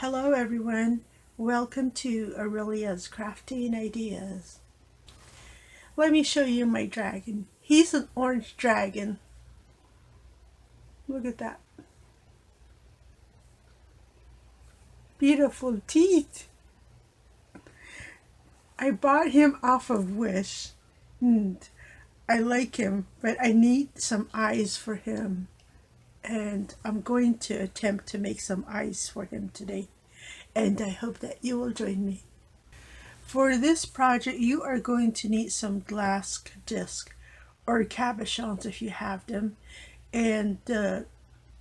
Hello everyone, welcome to Aurelia's Crafting Ideas. Let me show you my dragon. He's an orange dragon. Look at that. Beautiful teeth. I bought him off of Wish. And I like him, but I need some eyes for him. And I'm going to attempt to make some eyes for him today. And I hope that you will join me. For this project, you are going to need some glass disc or cabochons if you have them, and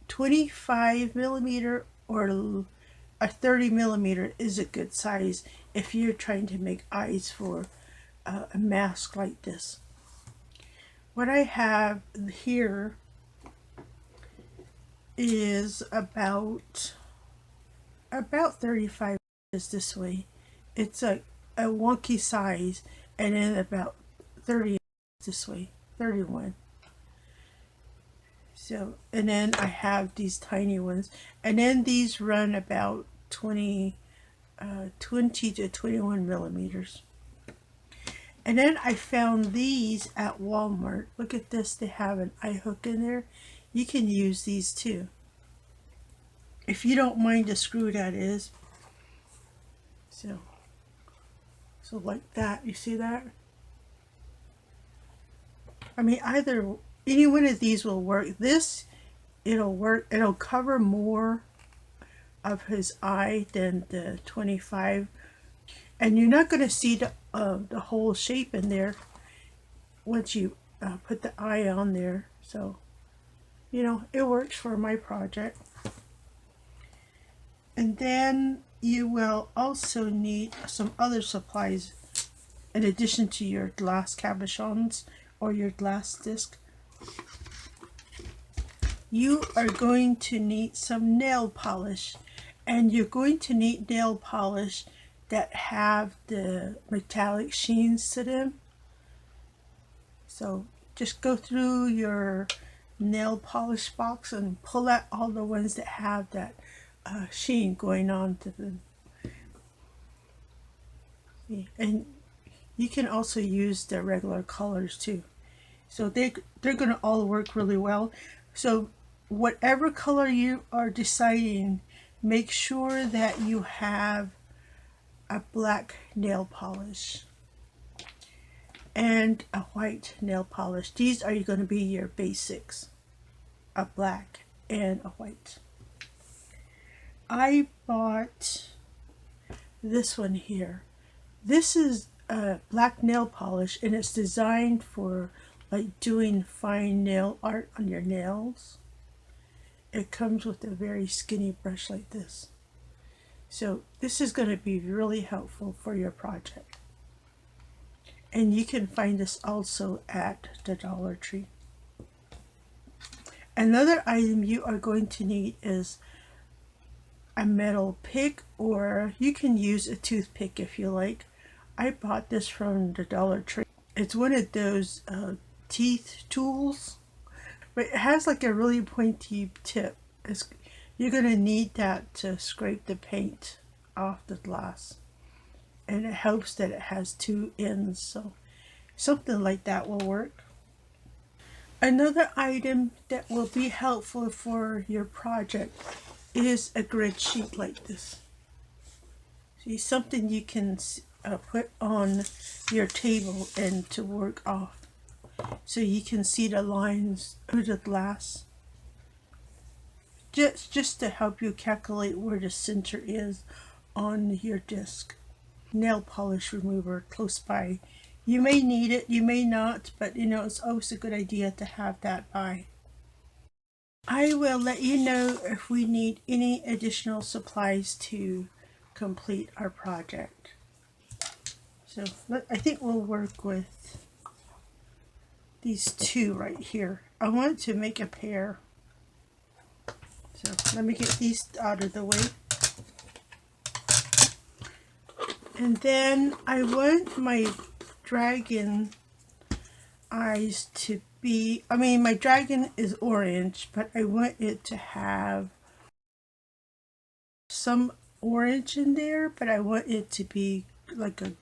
25 millimeter or a 30 millimeter is a good size if you're trying to make eyes for a mask like this. What I have here is about 35 inches this way. It's a wonky size, and then about 30 this way, 31. So, and then I have these tiny ones, and then these run about 20 to 21 millimeters. And then I found these at Walmart. Look at this, they have an eye hook in there. You can use these too, if you don't mind the screw, that is. So like that, you see that? I mean, any one of these will work. This, it'll work. It'll cover more of his eye than the 25, and you're not going to see the whole shape in there once you put the eye on there. So, it works for my project. And then you will also need some other supplies in addition to your glass cabochons or your glass disc. You are going to need some nail polish, and you're going to need nail polish that have the metallic sheens to them. So just go through your nail polish box and pull out all the ones that have that sheen going on to them. And you can also use the regular colors too. So they're going to all work really well. So whatever color you are deciding, make sure that you have a black nail polish and a white nail polish. These are going to be your basics, a black and a white. I bought this one here. This is a black nail polish, and it's designed for like doing fine nail art on your nails. It comes with a very skinny brush like this. So this is going to be really helpful for your project. And you can find this also at the Dollar Tree. Another item you are going to need is a metal pick, or you can use a toothpick if you like. I bought this from the Dollar Tree. It's one of those teeth tools, but it has like a really pointy tip. You're going to need that to scrape the paint off the glass, and it helps that it has two ends, so something like that will work. Another item that will be helpful for your project is a grid sheet like this. See, something you can put on your table and to work off, so you can see the lines through the glass, just to help you calculate where the center is on your disc. Nail polish remover close by. You may need it, you may not, but it's always a good idea to have that by. I will let you know if we need any additional supplies to complete our project. So I think we'll work with these two right here. I want to make a pair. So let me get these out of the way. And then I want my dragon eyes to be, my dragon is orange, but I want it to have some orange in there, but I want it to be like a,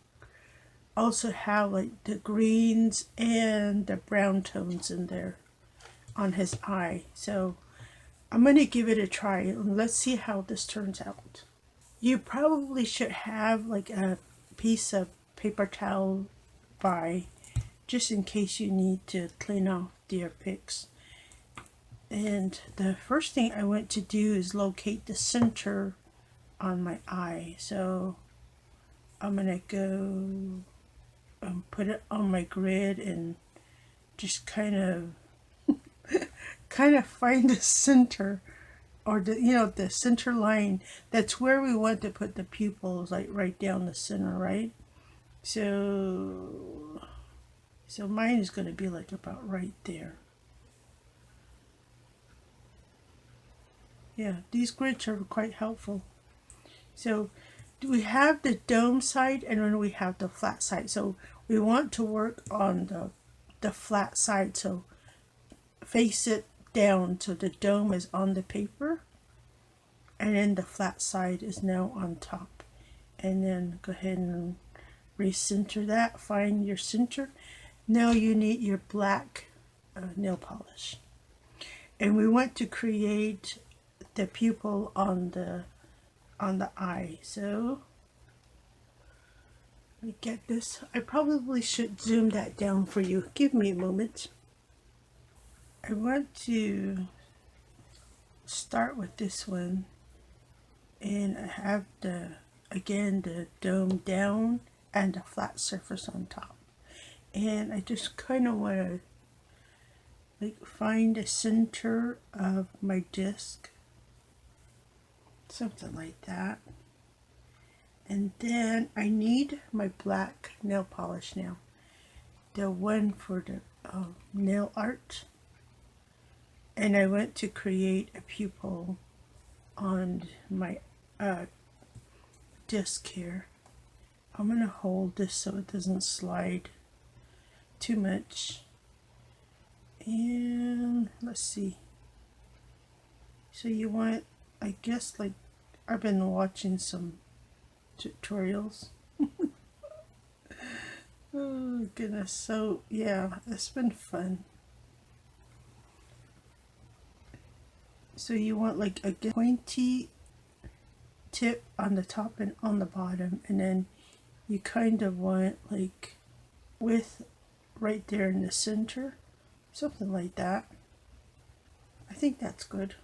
also have like the greens and the brown tones in there on his eye. So I'm going to give it a try and let's see how this turns out. You probably should have like a piece of paper towel by, just in case you need to clean off your picks. And the first thing I want to do is locate the center on my eye. So I'm going to go put it on my grid and just kind of find the center, or the center line. That's where we want to put the pupils, like right down the center, right? So mine is going to be like about right there. Yeah, these grids are quite helpful. So we have the dome side and then we have the flat side. So we want to work on the flat side. So face it down so the dome is on the paper, and then the flat side is now on top. And then go ahead and recenter that. Find your center. Now you need your black nail polish, and we want to create the pupil on the eye. So let me get this. I probably should zoom that down for you. Give me a moment. I want to start with this one, and I have the dome down and the flat surface on top. And I just kind of want to like find the center of my disc, something like that. And then I need my black nail polish now, the one for the nail art. And I want to create a pupil on my disc here. I'm going to hold this so it doesn't slide too much. And let's see. So you want, I guess, like, I've been watching some tutorials. Oh goodness. So yeah, it's been fun. So you want like a pointy tip on the top and on the bottom, and then you kind of want like width right there in the center, something like that. I think that's good.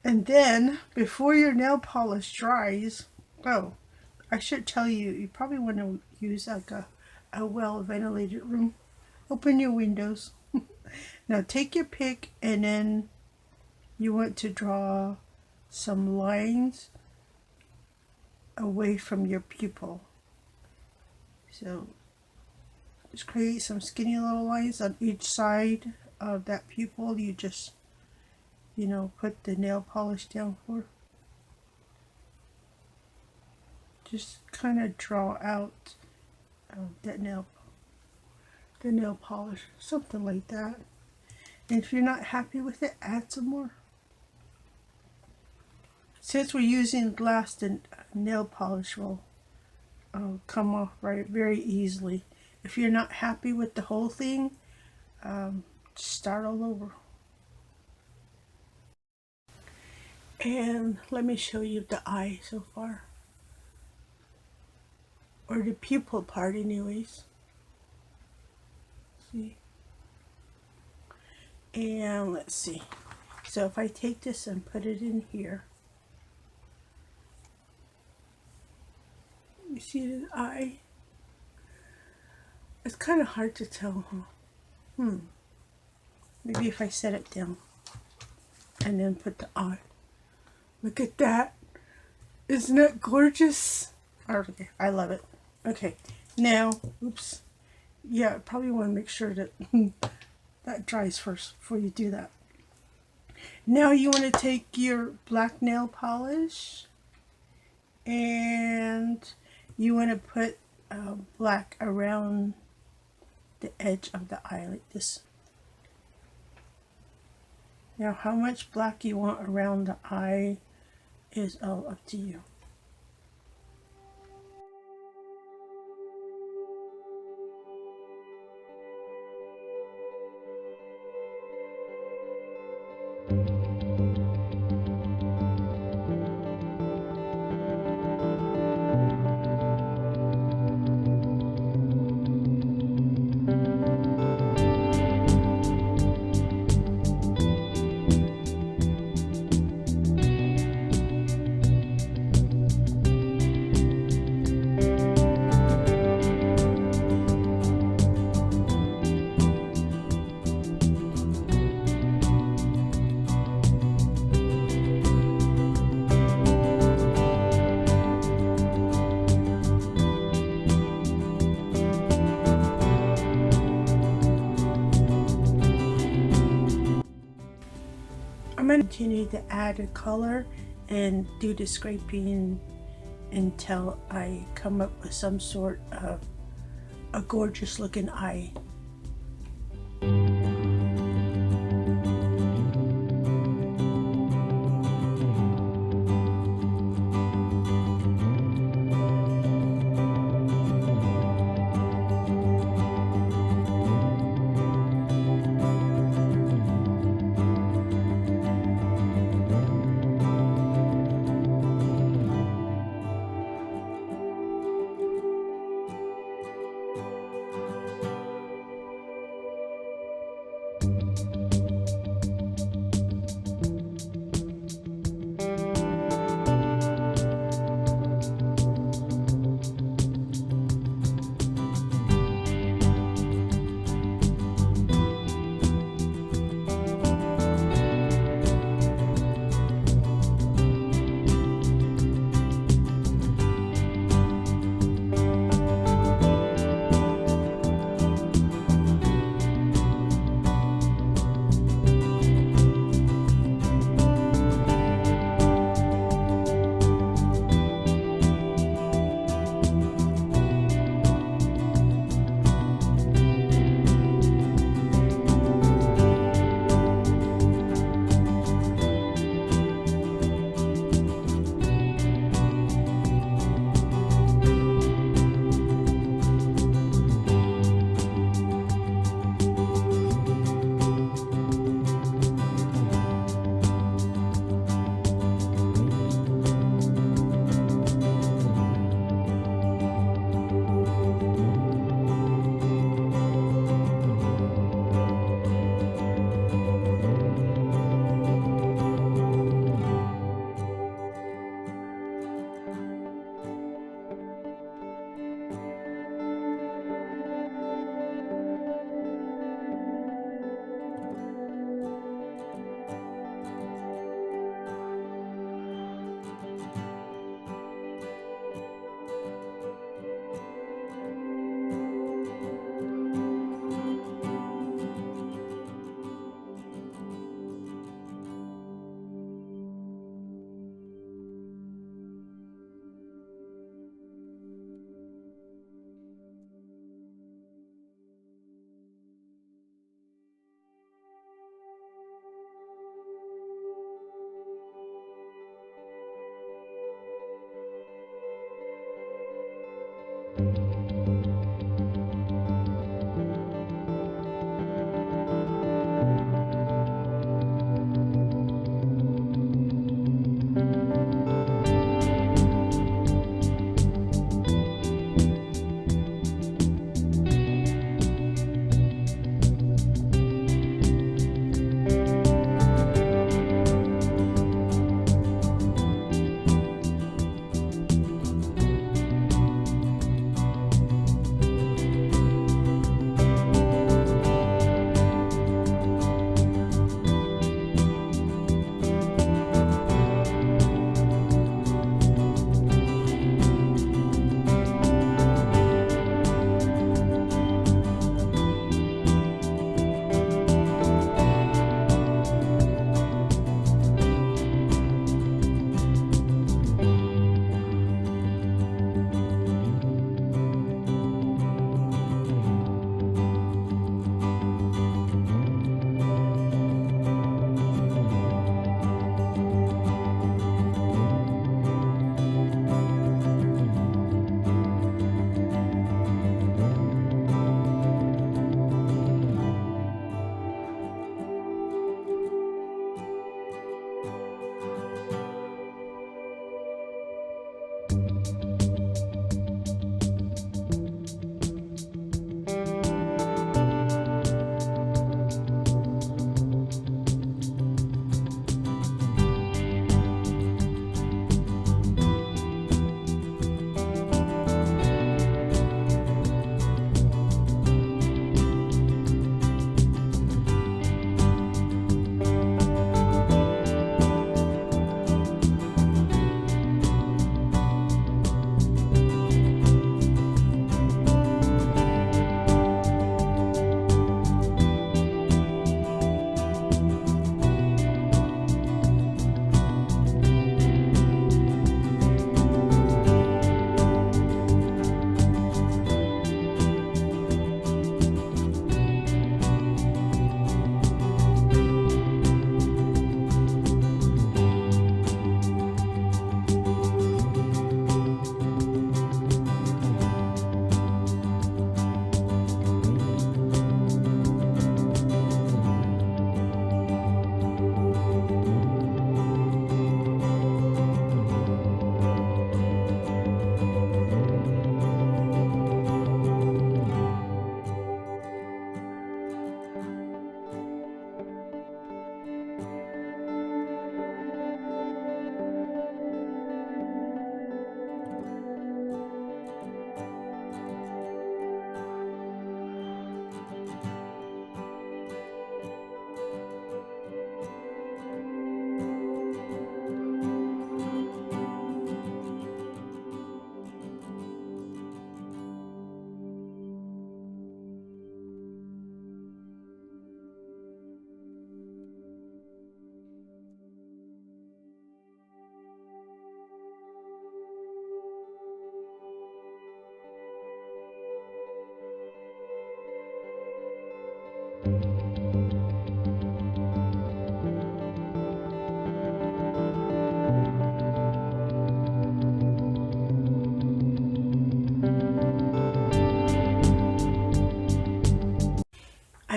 And then before your nail polish dries, oh, I should tell you, you probably want to use like a well ventilated room. Open your windows. Now take your pick, and then you want to draw some lines away from your pupil. So just create some skinny little lines on each side of that pupil. You just, put the nail polish down for. Just kind of draw out the nail polish, something like that. And if you're not happy with it, add some more. Since we're using glass, the nail polish will come off very easily. If you're not happy with the whole thing, start all over. And let me show you the eye so far, or the pupil part anyways. See? And let's see. So if I take this and put it in here, you see the eye? It's kind of hard to tell, huh? Maybe if I set it down and then put the eye. Look at that. Isn't that gorgeous? Okay, I love it. Okay, now, oops. Yeah, I probably want to make sure that that dries first before you do that. Now you want to take your black nail polish and you want to put black around the edge of the eye like this. Now how much black you want around the eye, is all up to you. I'm going to continue to add a color and do the scraping until I come up with some sort of a gorgeous looking eye.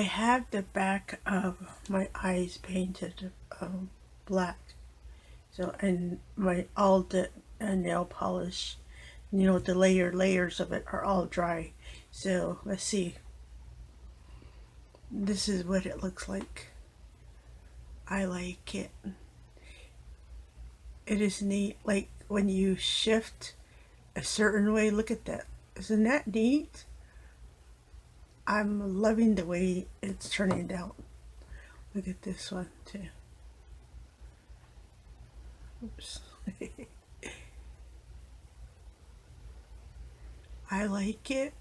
I have the back of my eyes painted black. So, and my all the nail polish, you know, the layers of it are all dry. So let's see. This is what it looks like. I like it. It is neat. Like when you shift a certain way, look at that. Isn't that neat? I'm loving the way it's turning out. Look at this one too. Oops. I like it.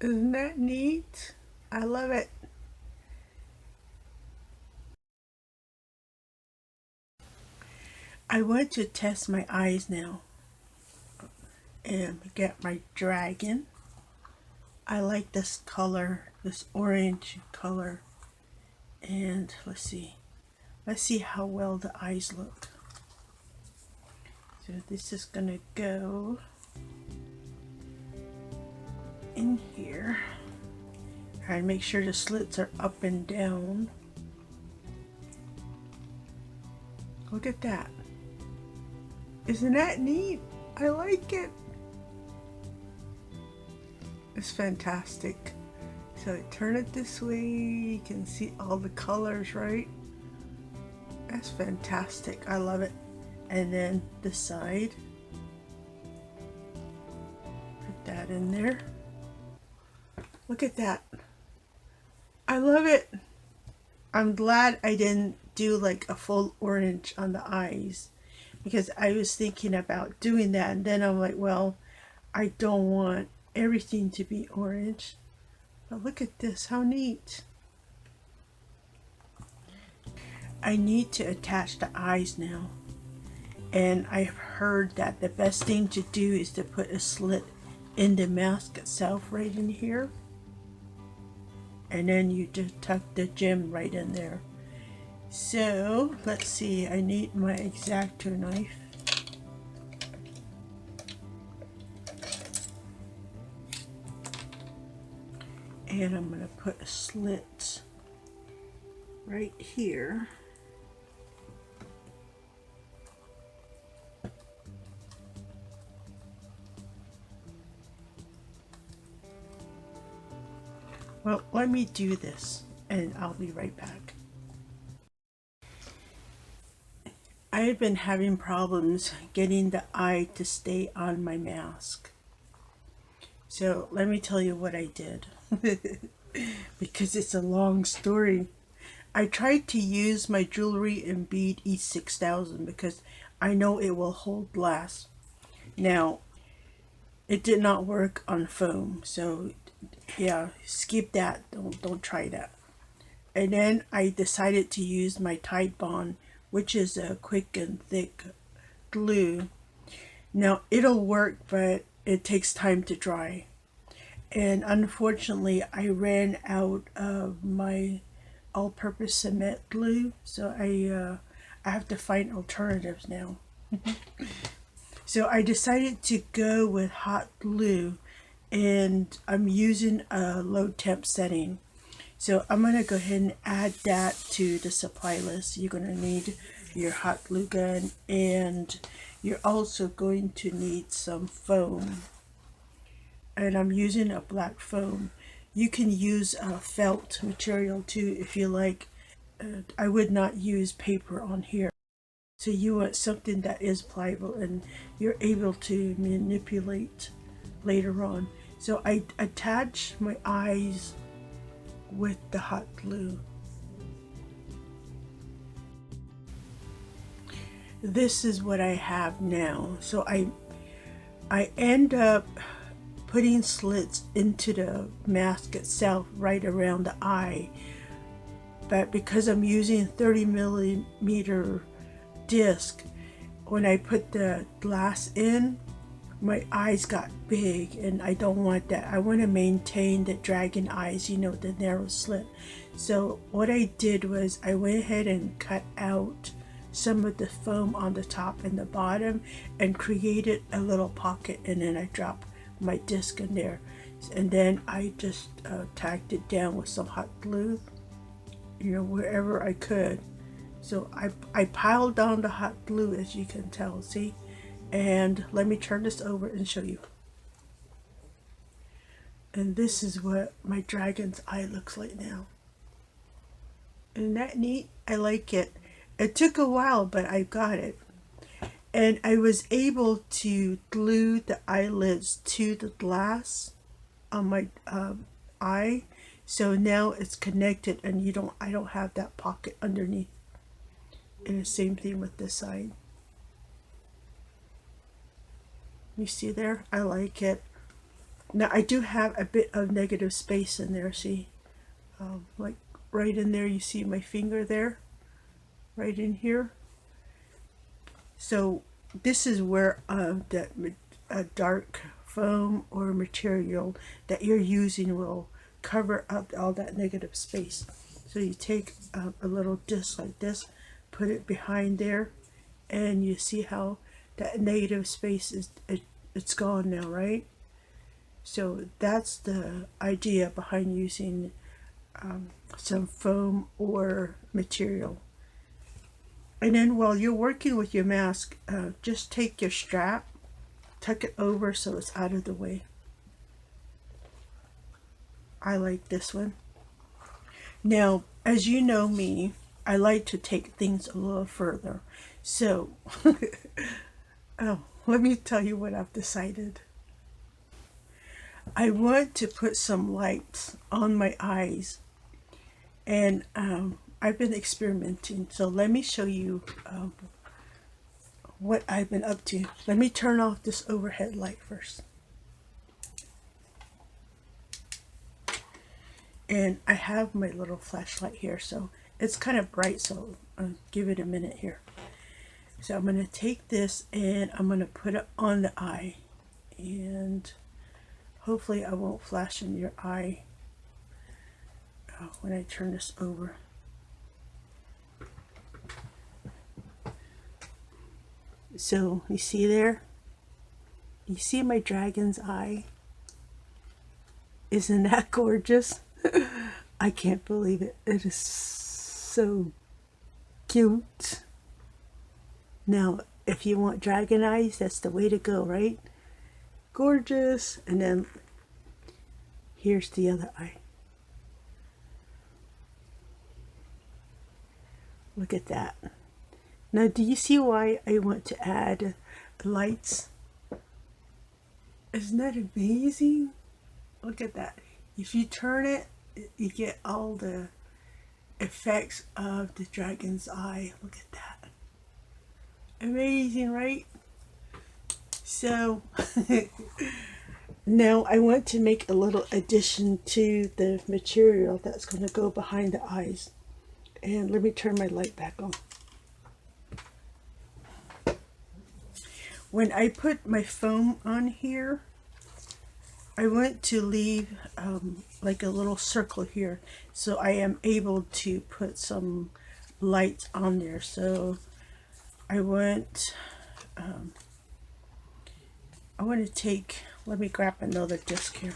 Isn't that neat? I love it. I want to test my eyes now and get my dragon. I like this color, this orange color. And let's see how well the eyes look. So this is gonna go in here. And make sure the slits are up and down. Look at that. Isn't that neat? I like it. It's fantastic. So I turn it this way, you can see all the colors, right? That's fantastic. I love it. And then the side. Put that in there. Look at that. I love it. I'm glad I didn't do like a full orange on the eyes, because I was thinking about doing that, and then I'm like, well, I don't want everything to be orange. But look at this, how neat. I need to attach the eyes now, and I've heard that the best thing to do is to put a slit in the mask itself right in here, and then you just tuck the gem right in there. So let's see, I need my X-Acto knife. And I'm going to put a slit right here. Well, let me do this and I'll be right back. I've been having problems getting the eye to stay on my mask. So let me tell you what I did. Because it's a long story. I tried to use my jewelry in bead E6000 because I know it will hold glass. Now, it did not work on foam, so yeah, skip that. Don't try that. And then I decided to use my Tide Bond, which is a quick and thick glue. Now it'll work, but it takes time to dry. And unfortunately, I ran out of my all-purpose cement glue, so I have to find alternatives now. So I decided to go with hot glue, and I'm using a low temp setting. So I'm going to go ahead and add that to the supply list. You're going to need your hot glue gun, and you're also going to need some foam. And I'm using a black foam. You can use a felt material too if you like. I would not use paper on here. So you want something that is pliable and you're able to manipulate later on. So I attach my eyes with the hot glue. This is what I have now. So I end up putting slits into the mask itself right around the eye, but because I'm using 30 millimeter disc, when I put the glass in, my eyes got big, and I don't want that. I want to maintain the dragon eyes, you know, the narrow slit. So what I did was I went ahead and cut out some of the foam on the top and the bottom and created a little pocket, and then I dropped my disc in there, and then I just tacked it down with some hot glue, you know, wherever I could. So I piled down the hot glue, as you can tell, see? And let me turn this over and show you. And this is what my dragon's eye looks like now. Isn't that neat? I like it. It took a while, but I got it. And I was able to glue the eyelids to the glass on my eye. So now it's connected and I don't have that pocket underneath. And the same thing with this side. You see there? I like it. Now I do have a bit of negative space in there, see? Like right in there, you see my finger there? Right in here. So this is where that dark foam or material that you're using will cover up all that negative space. So you take a little disc like this, put it behind there, and you see how that negative space it's gone now, right? So that's the idea behind using some foam or material. And then while you're working with your mask, just take your strap, tuck it over so it's out of the way. I like this one. Now, as you know me, I like to take things a little further. So, let me tell you what I've decided. I want to put some lights on my eyes, and I've been experimenting. So let me show you what I've been up to. Let me turn off this overhead light first. And I have my little flashlight here, so it's kind of bright, so I'll give it a minute here. So I'm going to take this and I'm going to put it on the eye, and hopefully I won't flash in your eye when I turn this over. So you see there? You see my dragon's eye? Isn't that gorgeous? I can't believe it. It is so cute. Now, if you want dragon eyes, that's the way to go, right? Gorgeous. And then here's the other eye. Look at that. Now, do you see why I want to add lights? Isn't that amazing? Look at that. If you turn it, you get all the effects of the dragon's eye. Look at that. Amazing, right? So now I want to make a little addition to the material that's going to go behind the eyes. And let me turn my light back on. When I put my foam on here, I want to leave like a little circle here, so I am able to put some lights on there. So I want to take, let me grab another disc here,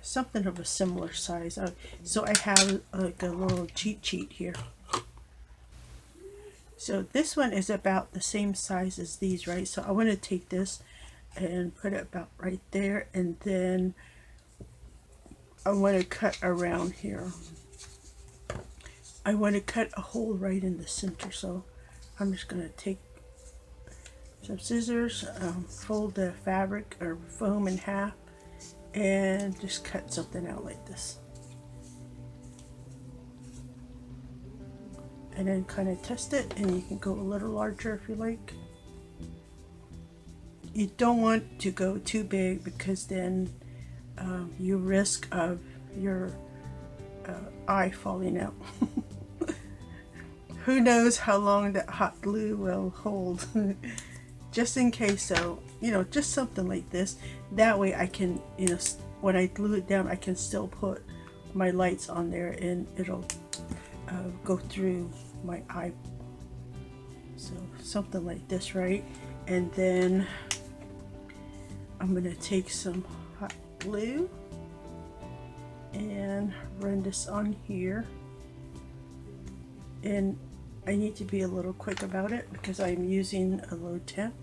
something of a similar size. So I have like a little cheat sheet here. So this one is about the same size as these, right? So I want to take this and put it about right there, and then I want to cut around here. I want to cut a hole right in the center, so I'm just going to take some scissors, fold the fabric or foam in half, and just cut something out like this. And then kind of test it, and you can go a little larger if you like. You don't want to go too big, because then you risk of your eye falling out. Who knows how long that hot glue will hold. Just in case, so just something like this. That way I can, when I glue it down, I can still put my lights on there, and it'll go through my eye. So something like this, right? And then I'm gonna take some hot glue, and and run this on here. And I need to be a little quick about it because I'm using a low temp,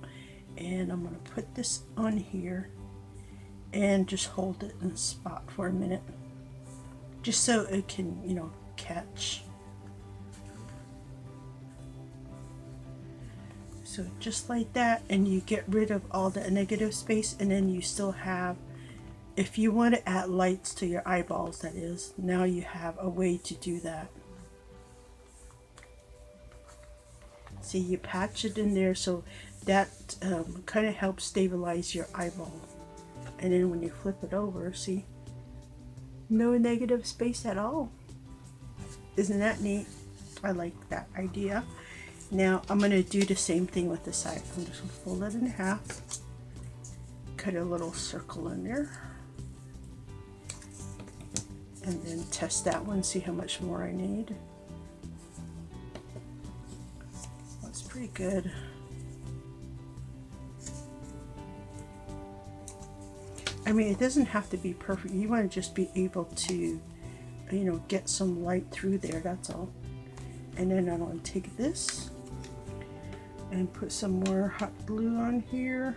and I'm going to put this on here and just hold it in a spot for a minute just so it can, you know, catch. So just like that, and you get rid of all the negative space, and then you still have, if you want to add lights to your eyeballs, that is, now you have a way to do that. See, you patch it in there, so that kind of helps stabilize your eyeball. And then when you flip it over, see, no negative space at all. Isn't that neat? I like that idea. Now I'm going to do the same thing with the side. I'm just going to fold it in half, cut a little circle in there, and then test that one, see how much more I need. That's pretty good. I mean, it doesn't have to be perfect. You want to just be able to, you know, get some light through there, that's all. And then I'm going to take this and put some more hot glue on here.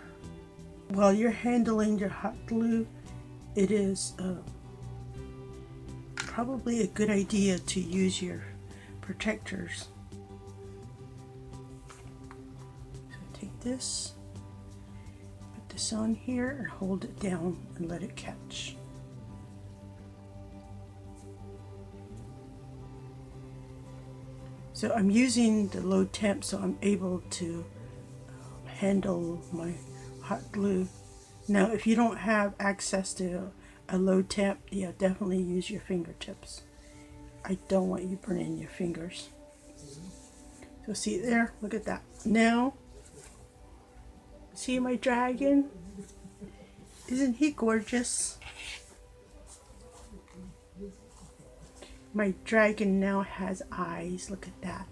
While you're handling your hot glue, it is probably a good idea to use your protectors. So take this, put this on here, and hold it down and let it catch. So I'm using the low temp, so I'm able to handle my hot glue. Now if you don't have access to a low temp, yeah, definitely use your fingertips. I don't want you burning your fingers. So see there, look at that. Now, see my dragon? Isn't he gorgeous? My dragon now has eyes. Look at that.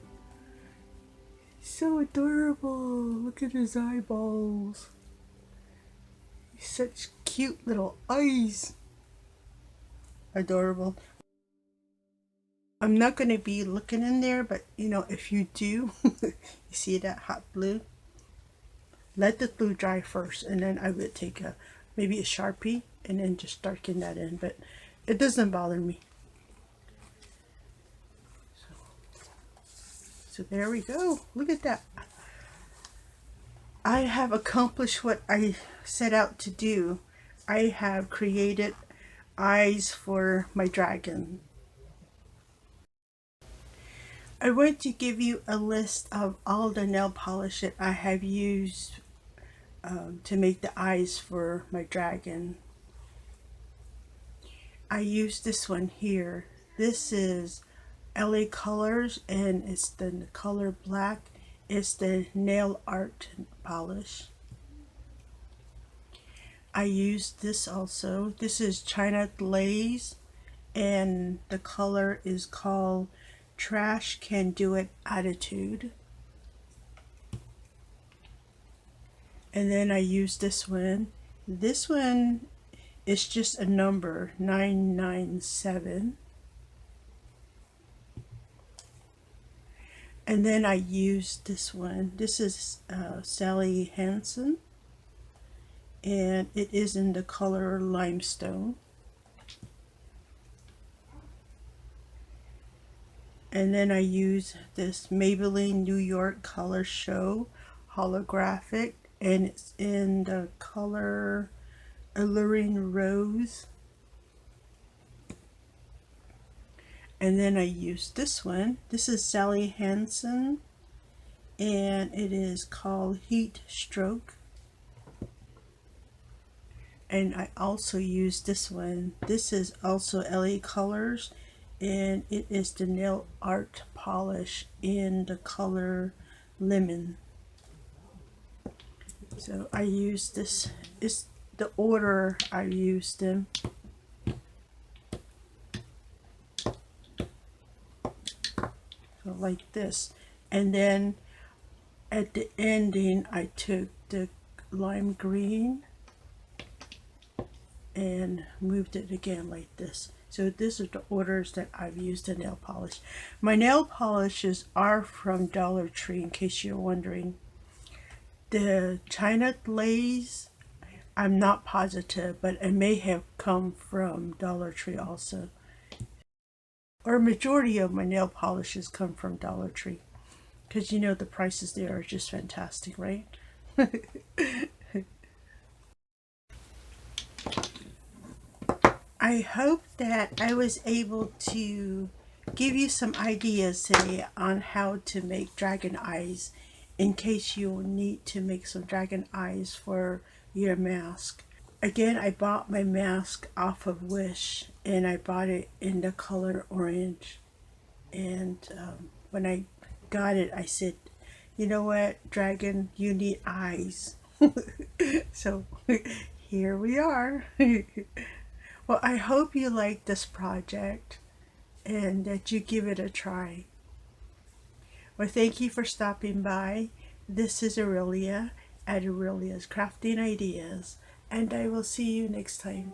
So adorable. Look at his eyeballs. He's such cute little eyes. Adorable. I'm not going to be looking in there, but you know, if you do, you see that hot glue? Let the glue dry first, and then I would take maybe a Sharpie and then just darken that in, but it doesn't bother me. So there we go. Look at that. I have accomplished what I set out to do. I have created eyes for my dragon. I want to give you a list of all the nail polish that I have used to make the eyes for my dragon. I use this one here. This is LA Colors, and it's the color black. It's the nail art polish. I use this also. This is China Glaze, and the color is called Trash Can Do It Attitude. And then I use this one. This one is just a number 997. And then I use this one. This is Sally Hansen, and it is in the color Limestone. And then I use this Maybelline New York Color Show Holographic, and it's in the color Alluring Rose. And then I use this one. This is Sally Hansen, and it is called Heat Stroke. And I also use this one. This is also LA Colors, and it is the nail art polish in the color Lemon. So I use this. It's the order I used them. So like this, and then at the ending I took the lime green and moved it again like this. So this is the orders that I've used in nail polish. My nail polishes are from Dollar Tree, in case you're wondering. The China glaze, I'm not positive, but it may have come from Dollar Tree also. Or majority of my nail polishes come from Dollar Tree. Because you know the prices there are just fantastic, right? I hope that I was able to give you some ideas today on how to make dragon eyes in case you need to make some dragon eyes for your mask. Again, I bought my mask off of Wish and I bought it in the color orange. And when I got it, I said, you know what, dragon, you need eyes. So here we are. Well, I hope you like this project and that you give it a try. Well, thank you for stopping by. This is Aurelia at Aurelia's Crafting Ideas, and I will see you next time.